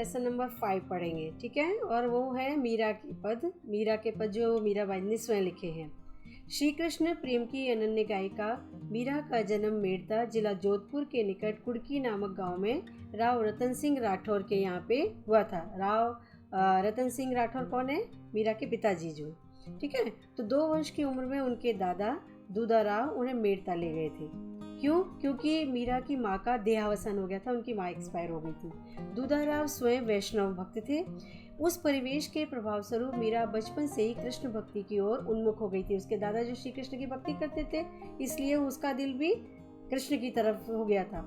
Lesson number 5 पढ़ेंगे, ठीक है। और वो है मीरा के पद जो मीराबाई ने स्वयं लिखे हैं। श्री कृष्ण प्रेम की अनन्य गायिका मीरा का जन्म मेड़ता जिला जोधपुर के निकट कुड़की नामक गांव में राव रतन सिंह राठौर के यहाँ पे हुआ था। राव रतन सिंह राठौर कौन है? मीरा के पिताजी जो, ठीक है। तो 2 वर्ष की उम्र में उनके दादा दूधा राव उन्हें मेड़ता ले गए थे। क्यों? क्योंकि मीरा की माँ का देहावसान हो गया था, उनकी माँ एक्सपायर हो गई थी। दूधा राव स्वयं वैष्णव भक्त थे। उस परिवेश के प्रभाव स्वरूप मीरा बचपन से ही कृष्ण भक्ति की ओर उन्मुख हो गई थी। उसके दादा जो श्री कृष्ण की भक्ति करते थे, इसलिए उसका दिल भी कृष्ण की तरफ हो गया था।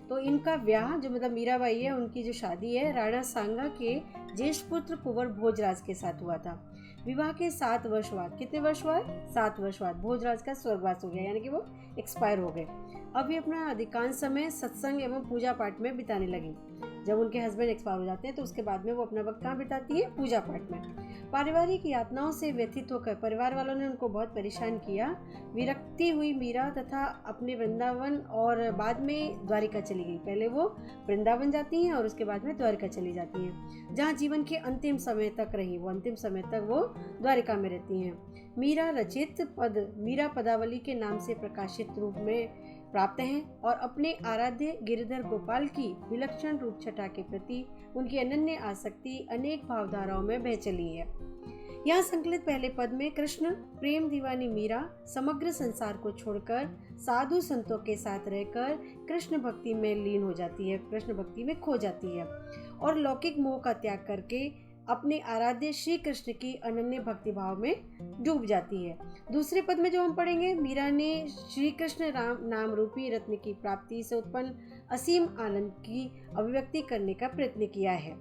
तो इनका ब्याह जो मतलब मीराबाई है, उनकी जो शादी है राणा सांगा के ज्येष्ठ पुत्र कुंवर भोजराज के साथ हुआ था। विवाह के 7 वर्ष बाद, कितने वर्ष बाद? 7 वर्ष बाद भोजराज का स्वर्गवास हो गया, यानी कि वो एक्सपायर हो गए। अभी अपना अधिकांश समय सत्संग एवं पूजा पाठ में बिताने लगी। जब उनके हस्बैंड एक्सपायर हो जाते हैं तो उसके बाद में वो अपना वक्त कहाँ बिताती है? पूजा पाठ में। पारिवारिक यातनाओं से व्यथित होकर परिवार वालों ने उनको बहुत परेशान किया। विरक्ति हुई मीरा तथा अपने वृंदावन और बाद में द्वारिका चली गई। पहले वो वृंदावन जाती हैं और उसके बाद में द्वारिका चली जाती हैं, जहाँ जीवन के अंतिम समय तक रही। वो अंतिम समय तक वो द्वारिका में रहती हैं। मीरा रचित पद मीरा पदावली के नाम से प्रकाशित रूप में प्राप्त हैं और अपने आराध्य गिरधर गोपाल की विलक्षण रूप छटा के प्रति उनकी अनन्य आसक्ति अनेक भावधाराओं में बह चली है। यहाँ संकलित पहले पद में कृष्ण प्रेम दीवानी मीरा समग्र संसार को छोड़कर साधु संतों के साथ रहकर कृष्ण भक्ति में लीन हो जाती है, कृष्ण भक्ति में खो जाती है और लौकिक मोह का त्याग करके अपने आराध्य श्री कृष्ण की अनन्य भक्ति भाव में डूब जाती है। दूसरे पद में जो हम पढ़ेंगे, मीरा ने श्री कृष्ण राम नाम रूपी रत्न की प्राप्ति से उत्पन्न असीम आनंद की अभिव्यक्ति करने का प्रयत्न किया है।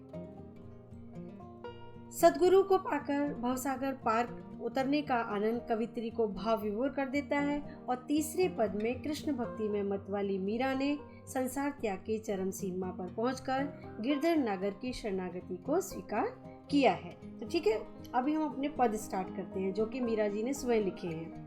सदगुरु को पाकर भवसागर पार उतरने का आनंद कवित्री को भाव विभोर कर देता है। और तीसरे पद में कृष्ण भक्ति में मत वाली मीरा ने संसार त्याग की चरम सीमा पर पहुंचकर गिरधर नागर की शरणागति को स्वीकार किया है। तो ठीक है, अभी हम अपने पद स्टार्ट करते हैं जो कि मीरा जी ने स्वयं लिखे हैं।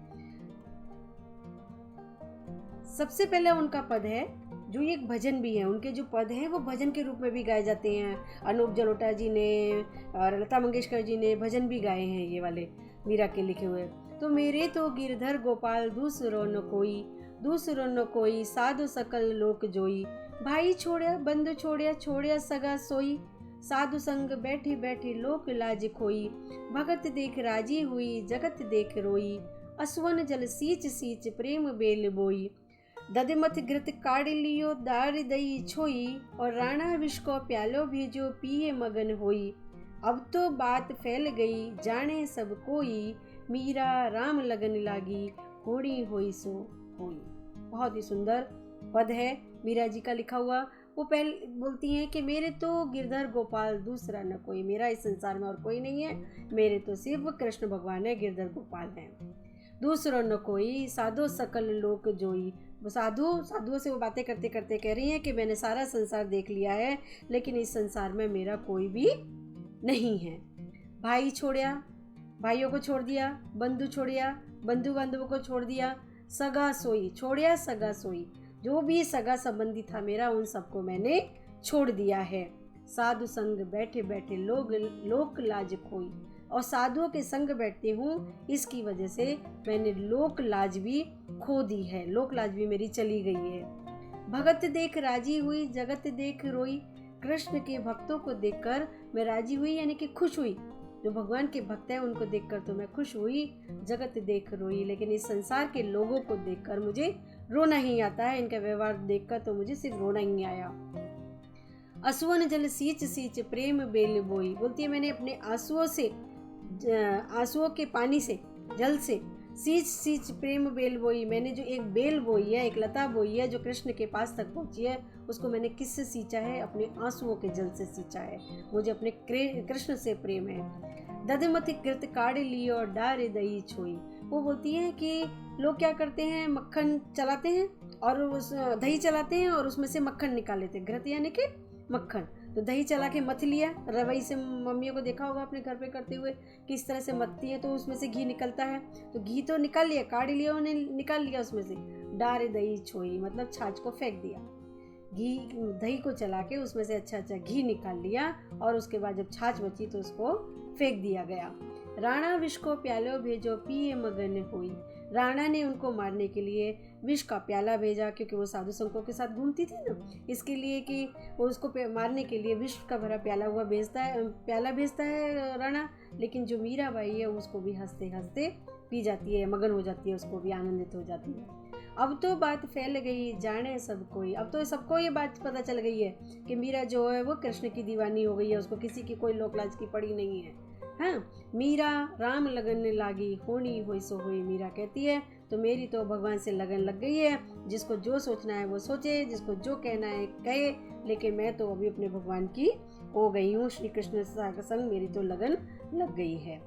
सबसे पहले उनका पद है जो ये एक भजन भी है। उनके जो पद हैं वो भजन के रूप में भी गाए जाते हैं। अनूप जलोटा जी ने और लता मंगेशकर जी ने भजन भी गाए हैं ये वाले मीरा के लिखे हुए। तो मेरे तो गिरधर गोपाल दूसरो न कोई साधु सकल लोक जोई, भाई छोड़या बंधु छोड़या छोड़या सगा सोई, साधु संग बैठी बैठी लोक लाज खोई, भगत देख राजी हुई जगत देख रोई, असवन जल सींच सींच प्रेम बेल बोई, दधमथ घृत काढ़ लियो दार दई छोई, और राणा विष को प्यालो भेजो पिए मगन होई, अब तो बात फैल गई जाने सब कोई, मीरा राम लगन लागी होड़ी होई सो होई। बहुत ही सुंदर पद है मीरा जी का लिखा हुआ। वो पहले बोलती हैं कि मेरे तो गिरधर गोपाल दूसरा न कोई, मेरा इस संसार में और कोई नहीं है, मेरे तो सिर्फ कृष्ण भगवान है, गिरधर गोपाल हैं। दूसरो न कोई साधु सकल लोक जोई, वो साधुओं से वो बातें करते करते कह रही हैं कि मैंने सारा संसार देख लिया है, लेकिन इस संसार में मेरा कोई भी नहीं है। भाई छोड़या, भाइयों को छोड़ दिया, बंधु छोड़या, बंधु बांधवों को छोड़ दिया, सगा सोई छोड़या सगा सोई, जो भी सगा संबंधी था मेरा उन सबको मैंने छोड़ दिया है। साधु संग बैठे बैठे लोक लाज खोई, और साधुओं के संग बैठती हूँ इसकी वजह से मैंने लोक लाज भी खो दी है, लोक लाज भी मेरी चली गई है। भगत देख राजी हुई जगत देख रोई, कृष्ण के भक्तों को देखकर मैं राजी हुई यानी कि खुश हुई, जो भगवान के भक्त हैं उनको देखकर तो मैं खुश हुई, जगत देख रोई, लेकिन इस संसार के लोगों को देखकर मुझे रोना ही आता है, इनका व्यवहार देखकर तो मुझे सिर्फ रोना ही आया। आंसुओं जल सींच सींच प्रेम बेल बोई, बोलती है मैंने अपने आंसुओं के पानी से जल से सींच सींच प्रेम बेल बोई, मैंने जो एक बेल बोई है, एक लता बोई है जो कृष्ण के पास तक पहुंची है, उसको मैंने किससे सींचा है? अपने आंसुओं के जल से सींचा है। मुझे अपने कृष्ण से प्रेम है। दधमति कृत काढ़ ली और डारे दही छोई, वो बोलती है कि लोग क्या करते हैं, मक्खन चलाते हैं और उस दही चलाते हैं और उसमें से मक्खन निकाल लेते हैं। घृत यानी कि मक्खन, तो दही चला के मथ लिया, रवई से मम्मियों को देखा होगा अपने घर पे करते हुए किस तरह से मथती है, तो उसमें से घी निकलता है, तो घी तो निकाल लिया, काढ़ लिया, उन्हें निकाल लिया उसमें से, डारे दही छोई मतलब छाछ को फेंक दिया। घी दही को चला के उसमें से अच्छा अच्छा घी निकाल लिया और उसके बाद जब छाछ बची तो उसको फेंक दिया गया। राणा विष को प्यालो भेजो पिए मगन होई। राणा ने उनको मारने के लिए विष का प्याला भेजा, क्योंकि वो साधु संतों के साथ घूमती थी ना, इसके लिए कि वो उसको मारने के लिए विष का भरा प्याला भेजता है राणा। लेकिन जो मीराबाई है उसको भी हंसते हंसते पी जाती है, मगन हो जाती है, उसको भी आनंदित हो जाती है। अब तो बात फैल गई जाने सब कोई, अब तो सबको ये बात पता चल गई है कि मीरा जो है वो कृष्ण की दीवानी हो गई है, उसको किसी की कोई लोक लाज की पड़ी नहीं है। हाँ, मीरा राम लगन लागी होनी होई सो हुई। मीरा कहती है तो मेरी तो भगवान से लगन लग गई है, जिसको जो सोचना है वो सोचे, जिसको जो कहना है कहे, लेकिन मैं तो अभी अपने भगवान की हो गई हूँ, श्री कृष्ण संग मेरी तो लगन लग गई है।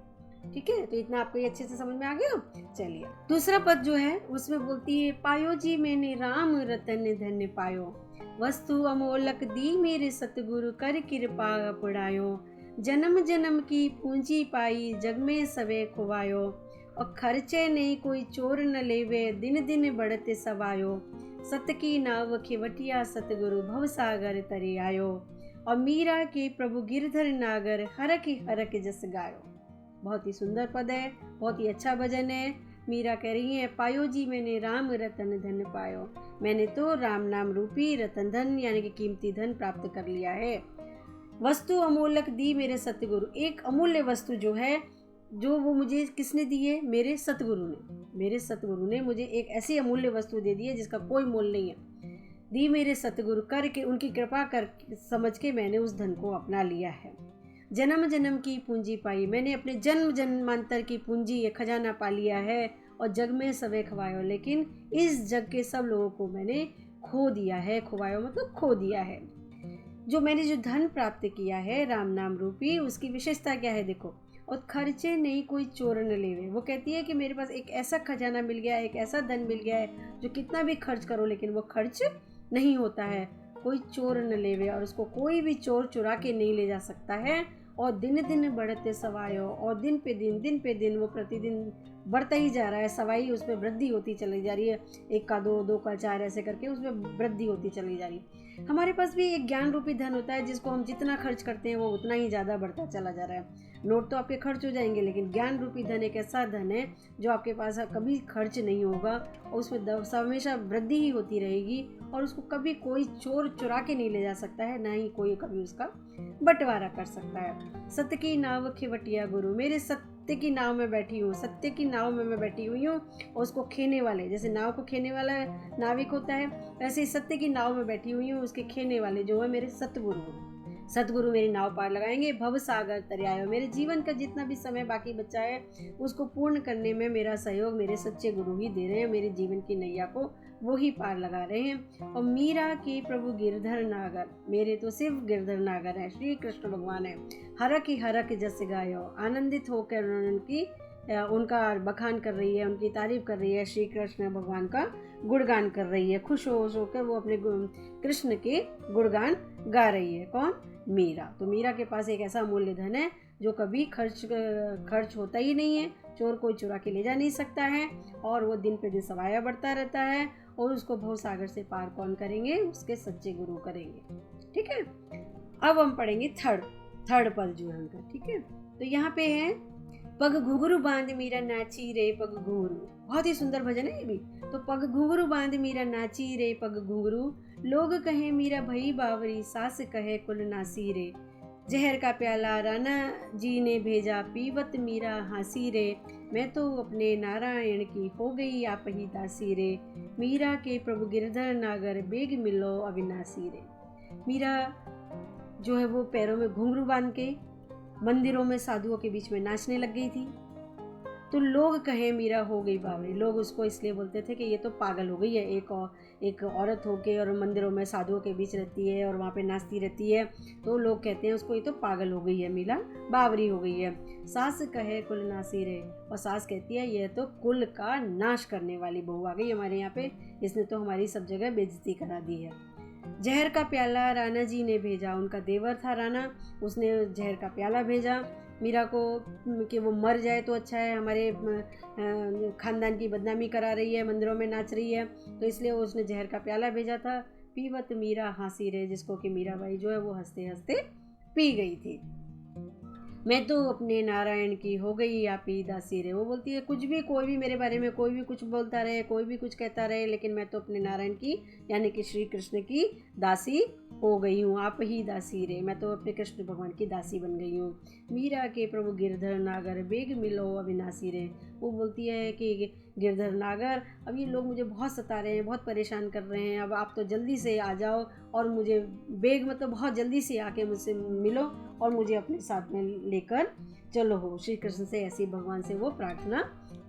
ठीक है, तो इतना आपको ये अच्छे से समझ में आ गया। चलिए दूसरा पद जो है उसमें बोलती है, पायो जी मैंने राम रतन धन्य पायो, वस्तु अमोलक दी मेरे सतगुरु कर कृपा पढ़ायो, जन्म जन्म की पूंजी पाई जग में सवे खुवायो, और खर्चे नहीं कोई चोर न लेवे दिन दिन बढ़ते सवायो, सत की नाव खिवटिया सतगुरु भव सागर तरे आयो, और मीरा के प्रभु गिरधर नागर हरक जस गायो। बहुत ही सुंदर पद है, बहुत ही अच्छा भजन है। मीरा कह रही है, पायो जी मैंने राम रतन धन पायो, मैंने तो राम नाम रूपी रतन धन यानी कि कीमती धन प्राप्त कर लिया है। वस्तु अमूल्यक दी मेरे सतगुरु, एक अमूल्य वस्तु जो है जो वो मुझे किसने दी है, मेरे सतगुरु ने। मेरे सतगुरु ने मुझे एक ऐसी अमूल्य वस्तु दे दी है जिसका कोई मोल नहीं है। दी मेरे सतगुरु करके, उनकी कृपा कर समझ के मैंने उस धन को अपना लिया है। जन्म जन्म की पूंजी पाई, मैंने अपने जन्म जन्मांतर की पूंजी ये खजाना पा लिया है, और जग में सवे खवायो, लेकिन इस जग के सब लोगों को मैंने खो दिया है। खुवायो मतलब खो दिया है। जो मैंने जो धन प्राप्त किया है राम नाम रूपी, उसकी विशेषता क्या है देखो, और खर्चे नहीं कोई चोर न लेवे। वो कहती है कि मेरे पास एक ऐसा खजाना मिल गया है, एक ऐसा धन मिल गया है जो कितना भी खर्च करो लेकिन वो खर्च नहीं होता है, कोई चोर न लेवे, और उसको कोई भी चोर चुरा के नहीं ले जा सकता है। और दिन दिन बढ़ते सवायो, और दिन पे दिन वो प्रतिदिन बढ़ता ही जा रहा है, सवाई उसमें वृद्धि होती चली जा रही है, एक का दो, दो का चार, ऐसे करके उसमें वृद्धि होती चली जा रही है। हमारे पास भी एक ज्ञान रूपी धन होता है जिसको हम जितना खर्च करते हैं वो उतना ही ज़्यादा बढ़ता चला जा रहा है। नोट तो आपके खर्च हो जाएंगे, लेकिन ज्ञान रूपी धन एक ऐसा धन है जो आपके पास कभी खर्च नहीं होगा, और उसमें हमेशा वृद्धि ही होती रहेगी, और उसको कभी कोई चोर चुरा के नहीं ले जा सकता है, ना ही कोई कभी उसका बंटवारा कर सकता है। सत्य की नाव खिवटिया गुरु, मेरे सत्य की नाव में बैठी हूँ, सत्य की नाव में मैं बैठी हुई हूँ, और उसको खेने वाले, जैसे नाव को खेने वाला नाविक होता है, वैसे ही सत्य की नाव में बैठी हुई हूँ, उसके खेने वाले जो है मेरे सतगुरु हैं। सतगुरु मेरी नाव पार लगाएंगे, भव सागर तरियायो, मेरे जीवन का जितना भी समय बाकी बचा है उसको पूर्ण करने में मेरा सहयोग मेरे सच्चे गुरु ही दे रहे हैं, मेरे जीवन की नैया को वो ही पार लगा रहे हैं। और मीरा के प्रभु गिरधर नागर, मेरे तो सिर्फ गिरधर नागर है, श्री कृष्ण भगवान है। हरक ही हरक जस गायो, आनंदित होकर उनका बखान कर रही है, उनकी तारीफ कर रही है, श्री कृष्ण भगवान का गुणगान कर रही है, खुश होकर वो अपने कृष्ण के गुणगान गा रही है। कौन? मीरा। तो मीरा के पास एक ऐसा अमूल्य धन है जो कभी खर्च होता ही नहीं है, चोर कोई चुरा के ले जा नहीं सकता है, और वो दिन पे दिन सवाया बढ़ता रहता है, और उसको भव सागर से पार कौन करेंगे? उसके सच्चे गुरु करेंगे। ठीक है, अब हम पढ़ेंगे थर्ड पद जो है उनका। ठीक है, तो यहाँ पे है, पग घुंघरू बांध मीरा नाची रे पग घुंघरू, बहुत ही सुंदर भजन है ये भी। तो पग घुंघरू बांध मीरा नाची रे पग घुंघरू, लोग कहे मीरा भई बावरी, सास कहे कुल नासी रे, जहर का प्याला राणा जी ने भेजा, पीवत मीरा हासी रे, मैं तो अपने नारायण की हो गई आप ही दासी रे, मीरा के प्रभु गिरधर नागर बेग मिलो अविनाशी रे। मीरा जो है वो पैरों में घुंघरू बांध के मंदिरों में साधुओं के बीच में नाचने लग गई थी। तो लोग कहे मीरा हो गई बावरी, लोग उसको इसलिए बोलते थे कि ये तो पागल हो गई है, एक औरत होके और मंदिरों में साधुओं के बीच रहती है और वहाँ पे नाचती रहती है, तो लोग कहते हैं उसको ये तो पागल हो गई है, मीरा बावरी हो गई है। सास कहे कुल नासी रे, और सास कहती है ये तो कुल का नाश करने वाली बहू आ गई हमारे यहाँ पे, इसने तो हमारी सब जगह बेइज्जती करा दी है। जहर का प्याला राणा जी ने भेजा, उनका देवर था राणा, उसने जहर का प्याला भेजा मीरा को कि वो मर जाए तो अच्छा है, हमारे खानदान की बदनामी करा रही है, मंदिरों में नाच रही है, तो इसलिए उसने जहर का प्याला भेजा था। पीवत मीरा हंसी रे, जिसको कि मीराबाई जो है वो हंसते हंसते पी गई थी। मैं तो अपने नारायण की हो गई आप ही दासी रे। वो बोलती है कुछ भी, कोई भी मेरे बारे में कोई भी कुछ बोलता रहे, कोई भी कुछ कहता रहे, लेकिन मैं तो अपने नारायण की यानी कि श्री कृष्ण की दासी हो गई हूँ, आप ही दासी रे। मैं तो अपने कृष्ण भगवान की दासी बन गई हूँ। मीरा के प्रभु गिरधर नागर बेग मिलो अविनाशी रे। वो बोलती है कि गिरधर नागर, अब ये लोग मुझे बहुत सता रहे हैं, बहुत परेशान कर रहे हैं, अब आप तो जल्दी से आ जाओ और मुझे बेग मतलब बहुत जल्दी से आके मुझसे मिलो और मुझे अपने साथ में लेकर चलो हो। श्री कृष्ण से ऐसी भगवान से वो प्रार्थना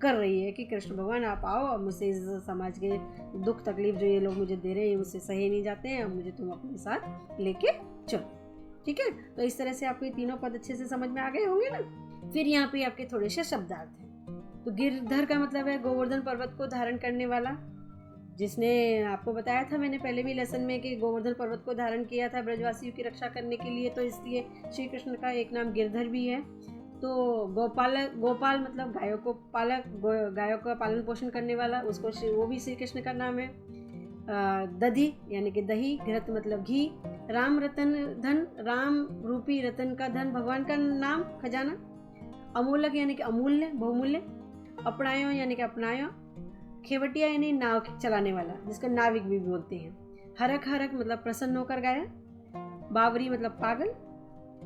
कर रही है कि कृष्ण भगवान आप आओ और मुझसे इस समाज के दुख तकलीफ जो ये लोग मुझे दे रहे हैं मुझसे सहे नहीं जाते हैं, अब मुझे तुम अपने साथ लेके चलो। ठीक है, तो इस तरह से आपको ये तीनों पद अच्छे से समझ में आ गए होंगे ना। फिर यहाँ पे आपके थोड़े से शब्दार्थ हैं। तो गिरधर का मतलब है गोवर्धन पर्वत को धारण करने वाला, जिसने आपको बताया था मैंने पहले भी लेसन में कि गोवर्धन पर्वत को धारण किया था ब्रजवासियों की रक्षा करने के लिए, तो इसलिए श्री कृष्ण का एक नाम गिरधर भी है। तो गोपाल मतलब गायों को पालक, गायों का पालन पोषण करने वाला, उसको वो भी श्री कृष्ण का नाम है। दधी यानी कि दही, घृत मतलब घी। राम रतन धन, राम रूपी रतन का धन भगवान का नाम खजाना। अमूलक यानी कि अमूल्य बहुमूल्य। अपनायो यानी कि अपनायो। खेवटिया यानी नाव चलाने वाला, जिसको नाविक भी बोलते हैं। हरक हरक मतलब प्रसन्न होकर गाया। बावरी मतलब पागल।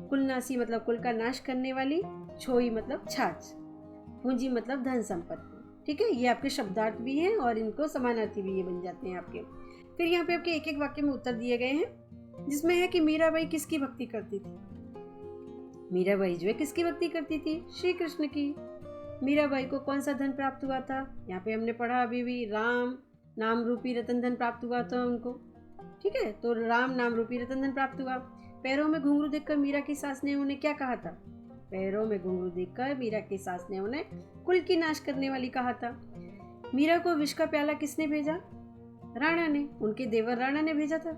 कुलनासी मतलब कुल का नाश करने वाली। छोई मतलब छाछ। पूंजी मतलब धन संपत्ति। ठीक है, ये आपके शब्दार्थ भी हैं और इनको समानार्थी भी ये बन जाते हैं आपके। फिर यहाँ पे आपके एक एक वाक्य में उत्तर दिए गए हैं, जिसमें है कि मीराबाई किसकी भक्ति करती थी। मीराबाई जो है किसकी भक्ति करती थी, श्री कृष्ण की। मीराबाई को कौन सा धन प्राप्त हुआ था, यहाँ पे हमने पढ़ा अभी भी, राम नाम रूपी रतन धन प्राप्त हुआ था उनको। ठीक है, तो राम नाम रूपी रतन धन प्राप्त हुआ। पैरों में घुंघरू देखकर मीरा की सास ने उन्हें क्या कहा था। पैरों में घुंघरू देखकर मीरा की सास ने उन्हें कुल की नाश करने वाली कहा था। मीरा को विष का प्याला किसने भेजा, राणा ने, उनके देवर राणा ने भेजा था।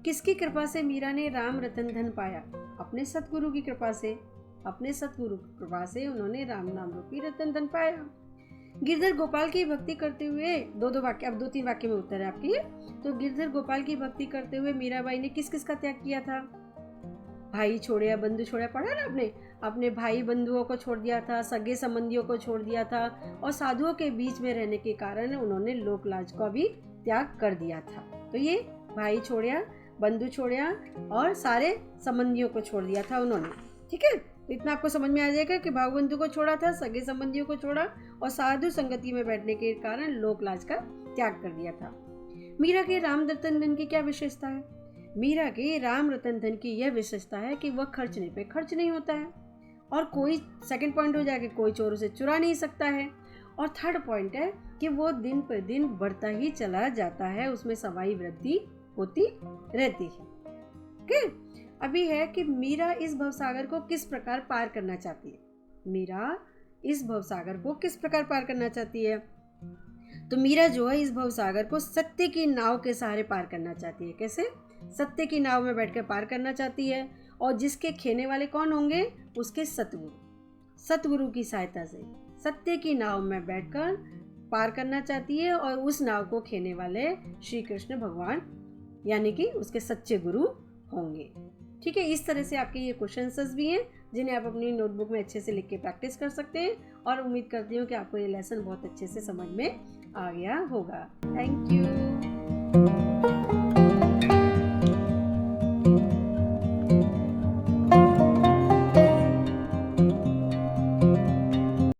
किसकी कृपा से मीरा ने राम रतन धन पाया, अपने सतगुरु की कृपा से। अपने सतगुरु की कृपा से उन्होंने राम नाम रूपी रतन धन पाया। गिरधर गोपाल की भक्ति करते हुए दो वाक्य, अब 2-3 वाक्य में उत्तर है आपके लिए। तो गिरधर गोपाल की भक्ति करते हुए मीराबाई ने किस किस का त्याग किया था। भाई छोड़िया बंधु छोड़िया, पढ़ा ना आपने, अपने भाई बंधुओं को छोड़ दिया था, सगे संबंधियों को छोड़ दिया था, और साधुओं के बीच में रहने के कारण उन्होंने लोक लाज का भी त्याग कर दिया था। तो ये भाई छोड़िया, बंधु छोड़िया और सारे संबंधियों को छोड़ दिया था उन्होंने। ठीक है, तो इतना आपको समझ में आ जाएगा कि भाई बंधु को छोड़ा था, सगे संबंधियों को छोड़ा और साधु संगति में बैठने के कारण लोक लाज का त्याग कर दिया था। मीरा के राम रतन धन की क्या विशेषता है। मीरा के राम रतन धन की यह विशेषता है कि वह खर्चने पे खर्च नहीं होता है, और कोई सेकंड पॉइंट हो जाएगा, कोई चोर उसे चुरा नहीं सकता है, और थर्ड पॉइंट है कि वो दिन पर दिन बढ़ता ही चला जाता है, उसमें सवाई वृद्धि होती रहती है। ओके, अभी है कि मीरा इस भवसागर को किस प्रकार पार करना चाहती है। मीरा इस भवसागर को किस प्रकार पार करना चाहती है। तो मीरा जो है इस भवसागर को सत्य की नाव के सहारे पार करना चाहती है। कैसे, सत्य की नाव में बैठकर पार करना चाहती है, और जिसके खेने वाले कौन होंगे, उसके सतगुरु। सतगुरु की सहायता से सत्य की नाव में बैठकर पार करना चाहती है, और उस नाव को खेने वाले श्री कृष्ण भगवान यानी कि उसके सच्चे गुरु होंगे। ठीक है, इस तरह से आपके ये क्वेश्चंस भी हैं जिन्हें आप अपनी नोटबुक में अच्छे से लिख के प्रैक्टिस कर सकते हैं, और उम्मीद करती हूँ कि आपको ये लेसन बहुत अच्छे से समझ में आ गया होगा। Thank you.